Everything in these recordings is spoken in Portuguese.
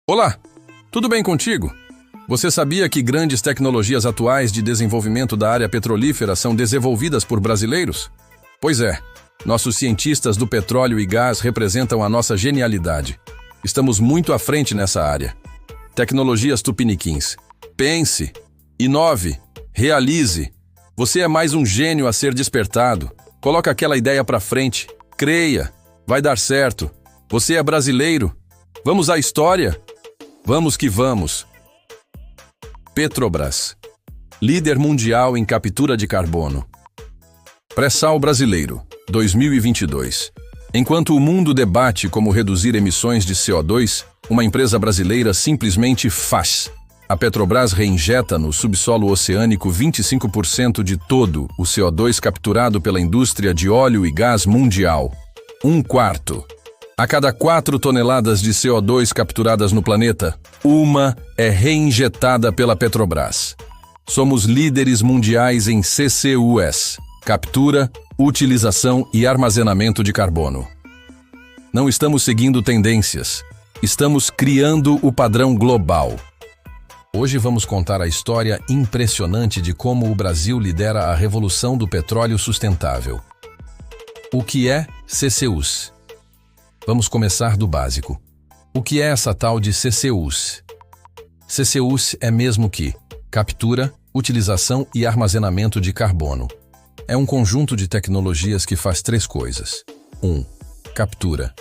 Olá, tudo bem contigo? Você sabia que grandes tecnologias atuais de desenvolvimento da área petrolífera são desenvolvidas por brasileiros? Pois é, nossos cientistas do petróleo e gás representam a nossa genialidade. Estamos muito à frente nessa área. Tecnologias tupiniquins. Pense, inove, realize. Você é mais um gênio a ser despertado. Coloca aquela ideia para frente. Creia, vai dar certo. Você é brasileiro. Vamos à história? Vamos que vamos. Petrobras, líder mundial em captura de carbono. Pré-sal brasileiro, 2022. Enquanto o mundo debate como reduzir emissões de CO2, uma empresa brasileira simplesmente faz. A Petrobras reinjeta no subsolo oceânico 25% de todo o CO2 capturado pela indústria de óleo e gás mundial. 1/4. A cada 4 toneladas de CO2 capturadas no planeta, uma é reinjetada pela Petrobras. Somos líderes mundiais em CCUS, captura, utilização e armazenamento de carbono. Não estamos seguindo tendências, estamos criando o padrão global. Hoje vamos contar a história impressionante de como o Brasil lidera a revolução do petróleo sustentável. O que é CCUS? Vamos começar do básico. O que é essa tal de CCUS? CCUS é mesmo que captura, utilização e armazenamento de carbono. É um conjunto de tecnologias que faz 3 coisas. 1. Captura.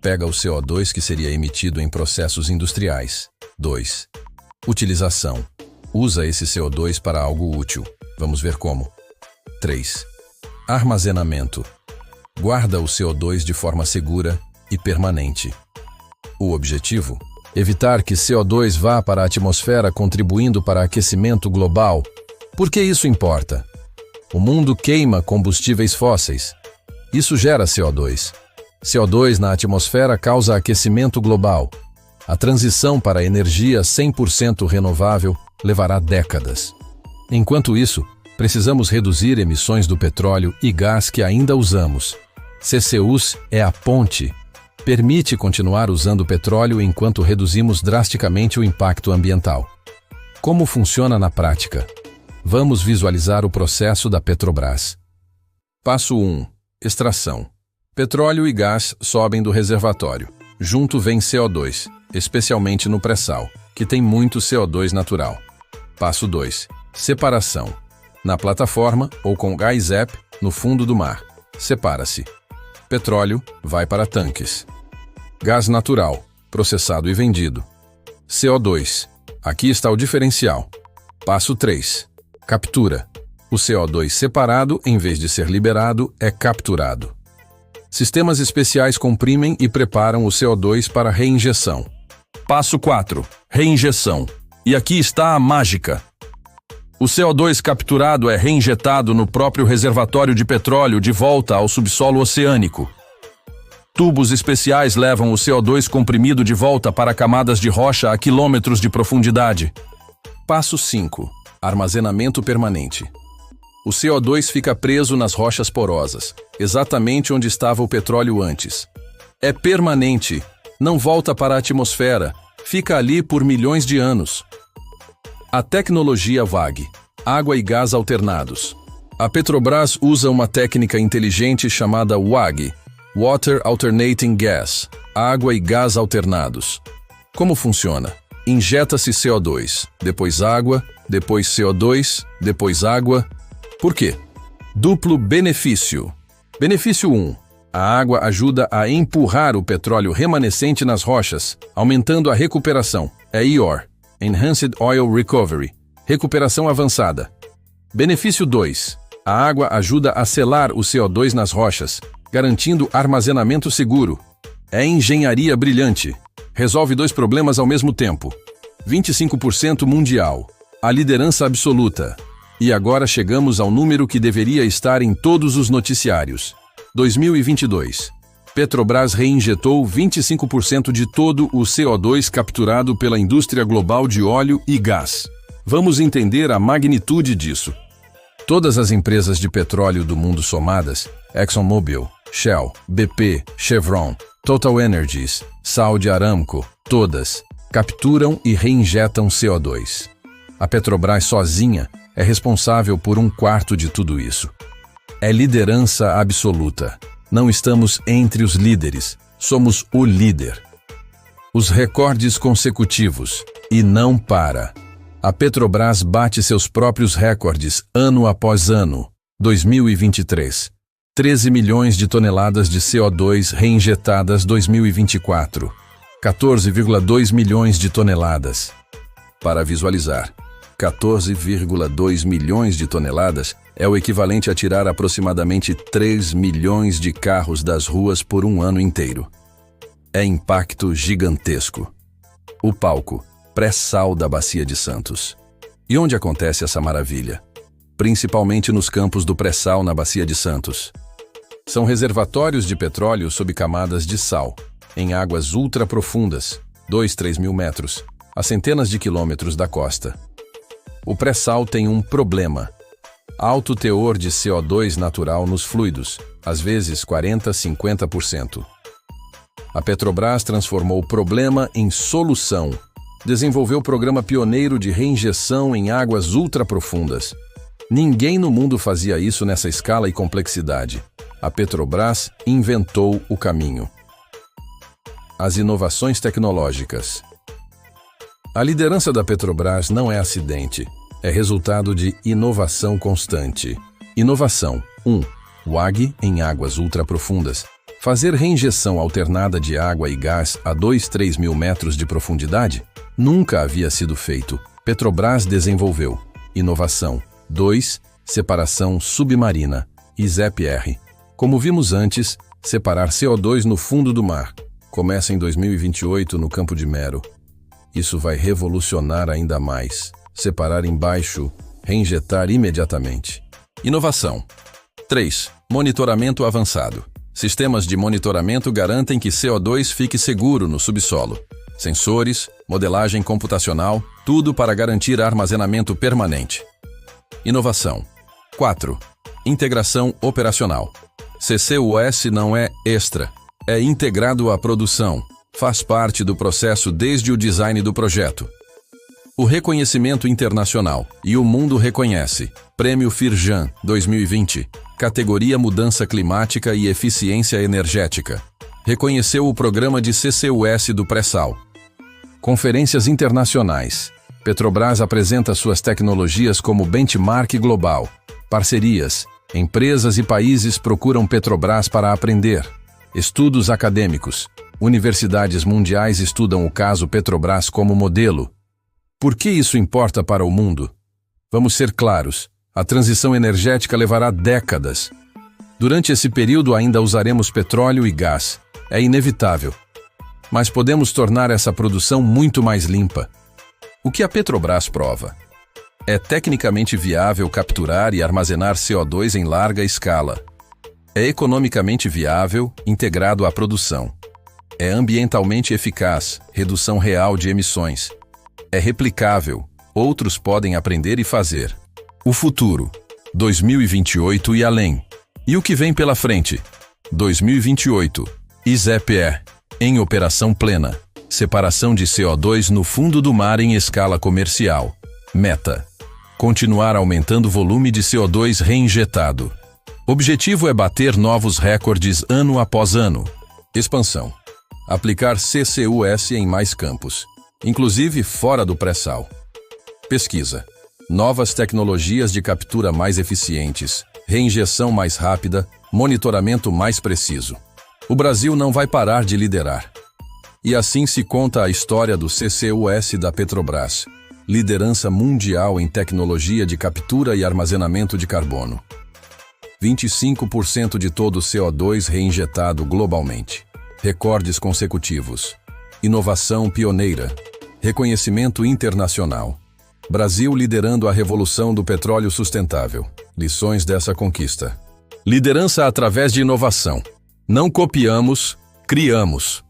Pega o CO2 que seria emitido em processos industriais. 2. Utilização. Usa esse CO2 para algo útil. Vamos ver como. 3. Armazenamento. Guarda o CO2 de forma segura e permanente. O objetivo? Evitar que CO2 vá para a atmosfera contribuindo para aquecimento global. Por que isso importa? O mundo queima combustíveis fósseis. Isso gera CO2. CO2 na atmosfera causa aquecimento global. A transição para a energia 100% renovável levará décadas. Enquanto isso, precisamos reduzir emissões do petróleo e gás que ainda usamos. CCUS é a ponte. Permite continuar usando petróleo enquanto reduzimos drasticamente o impacto ambiental. Como funciona na prática? Vamos visualizar o processo da Petrobras. Passo 1. Extração. Petróleo e gás sobem do reservatório. Junto vem CO2, especialmente no pré-sal, que tem muito CO2 natural. Passo 2. Separação. Na plataforma ou com gás EP no fundo do mar. Separa-se. Petróleo vai para tanques. Gás natural, processado e vendido. CO2. Aqui está o diferencial. Passo 3. Captura. O CO2 separado, em vez de ser liberado, é capturado. Sistemas especiais comprimem e preparam o CO2 para reinjeção. Passo 4. Reinjeção. E aqui está a mágica. O CO2 capturado é reinjetado no próprio reservatório de petróleo de volta ao subsolo oceânico. Tubos especiais levam o CO2 comprimido de volta para camadas de rocha a quilômetros de profundidade. Passo 5. Armazenamento permanente. O CO2 fica preso nas rochas porosas, exatamente onde estava o petróleo antes. É permanente, não volta para a atmosfera, fica ali por milhões de anos. A tecnologia WAG, água e gás alternados. A Petrobras usa uma técnica inteligente chamada WAG, Water Alternating Gas, água e gás alternados. Como funciona? Injeta-se CO2, depois água, depois CO2, depois água. Por quê? Duplo benefício. Benefício 1. A água ajuda a empurrar o petróleo remanescente nas rochas, aumentando a recuperação. É EOR, Enhanced Oil Recovery, recuperação avançada. Benefício 2. A água ajuda a selar o CO2 nas rochas, garantindo armazenamento seguro. É engenharia brilhante. Resolve 2 problemas ao mesmo tempo. 25% mundial. A liderança absoluta. E agora chegamos ao número que deveria estar em todos os noticiários. 2022. Petrobras reinjetou 25% de todo o CO2 capturado pela indústria global de óleo e gás. Vamos entender a magnitude disso. Todas as empresas de petróleo do mundo somadas, ExxonMobil, Shell, BP, Chevron, Total Energies, Saudi Aramco, todas, capturam e reinjetam CO2. A Petrobras sozinha é responsável por 1/4 de tudo isso. É liderança absoluta. Não estamos entre os líderes, somos o líder. Os recordes consecutivos, e não para. A Petrobras bate seus próprios recordes ano após ano. 2023. 13 milhões de toneladas de CO2 reinjetadas 2024. 14,2 milhões de toneladas. Para visualizar, 14,2 milhões de toneladas é o equivalente a tirar aproximadamente 3 milhões de carros das ruas por um ano inteiro. É impacto gigantesco. O palco, pré-sal da Bacia de Santos. E onde acontece essa maravilha? Principalmente nos campos do pré-sal na Bacia de Santos. São reservatórios de petróleo sob camadas de sal, em águas ultraprofundas, 2-3 mil metros, a centenas de quilômetros da costa. O pré-sal tem um problema: alto teor de CO2 natural nos fluidos, às vezes 40-50%. A Petrobras transformou o problema em solução. Desenvolveu o programa pioneiro de reinjeção em águas ultraprofundas. Ninguém no mundo fazia isso nessa escala e complexidade. A Petrobras inventou o caminho. As inovações tecnológicas. A liderança da Petrobras não é acidente, é resultado de inovação constante. Inovação 1. WAG em águas ultraprofundas. Fazer reinjeção alternada de água e gás a 2-3 mil metros de profundidade nunca havia sido feito. Petrobras desenvolveu. Inovação 2. Separação submarina, ISEP-R. Como vimos antes, separar CO2 no fundo do mar. Começa em 2028 no Campo de Mero. Isso vai revolucionar ainda mais. Separar embaixo, reinjetar imediatamente. Inovação 3. Monitoramento avançado. Sistemas de monitoramento garantem que CO2 fique seguro no subsolo. Sensores, modelagem computacional, tudo para garantir armazenamento permanente. Inovação 4. Integração operacional. CCUS não é extra, é integrado à produção. Faz parte do processo desde o design do projeto. O reconhecimento internacional, e o mundo reconhece. Prêmio Firjan 2020, categoria Mudança Climática e Eficiência Energética. Reconheceu o programa de CCUS do pré-sal. Conferências internacionais. Petrobras apresenta suas tecnologias como benchmark global. Parcerias. Empresas e países procuram Petrobras para aprender. Estudos acadêmicos. Universidades mundiais estudam o caso Petrobras como modelo. Por que isso importa para o mundo? Vamos ser claros, a transição energética levará décadas. Durante esse período ainda usaremos petróleo e gás. É inevitável. Mas podemos tornar essa produção muito mais limpa. O que a Petrobras prova? É tecnicamente viável capturar e armazenar CO2 em larga escala. É economicamente viável, integrado à produção. É ambientalmente eficaz, redução real de emissões. É replicável, outros podem aprender e fazer. O futuro, 2028 e além. E o que vem pela frente? 2028, ISEP-R, em operação plena. Separação de CO2 no fundo do mar em escala comercial. Meta: continuar aumentando o volume de CO2 reinjetado. Objetivo é bater novos recordes ano após ano. Expansão: aplicar CCUS em mais campos, inclusive fora do pré-sal. Pesquisa: novas tecnologias de captura mais eficientes, reinjeção mais rápida, monitoramento mais preciso. O Brasil não vai parar de liderar. E assim se conta a história do CCUS da Petrobras, liderança mundial em tecnologia de captura e armazenamento de carbono. 25% de todo o CO2 reinjetado globalmente. Recordes consecutivos. Inovação pioneira. Reconhecimento internacional. Brasil liderando a revolução do petróleo sustentável. Lições dessa conquista. Liderança através de inovação. Não copiamos, criamos.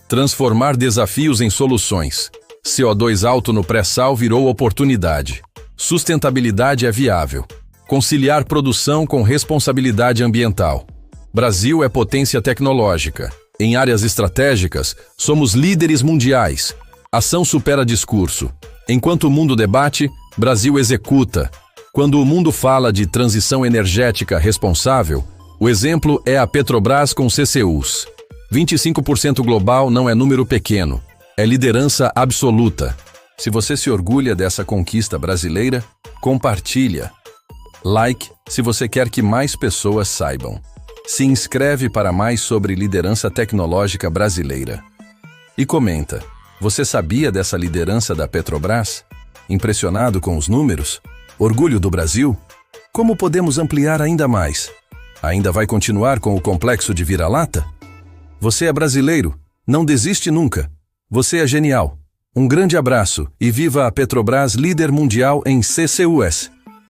Transformar desafios em soluções. CO2 alto no pré-sal virou oportunidade. Sustentabilidade é viável. Conciliar produção com responsabilidade ambiental. Brasil é potência tecnológica. Em áreas estratégicas, somos líderes mundiais. Ação supera discurso. Enquanto o mundo debate, Brasil executa. Quando o mundo fala de transição energética responsável, o exemplo é a Petrobras com CCUs. 25% global não é número pequeno, é liderança absoluta. Se você se orgulha dessa conquista brasileira, compartilha. Like se você quer que mais pessoas saibam. Se inscreve para mais sobre liderança tecnológica brasileira. E comenta, você sabia dessa liderança da Petrobras? Impressionado com os números? Orgulho do Brasil? Como podemos ampliar ainda mais? Ainda vai continuar com o complexo de vira-lata? Você é brasileiro, não desiste nunca. Você é genial. Um grande abraço e viva a Petrobras líder mundial em CCUS.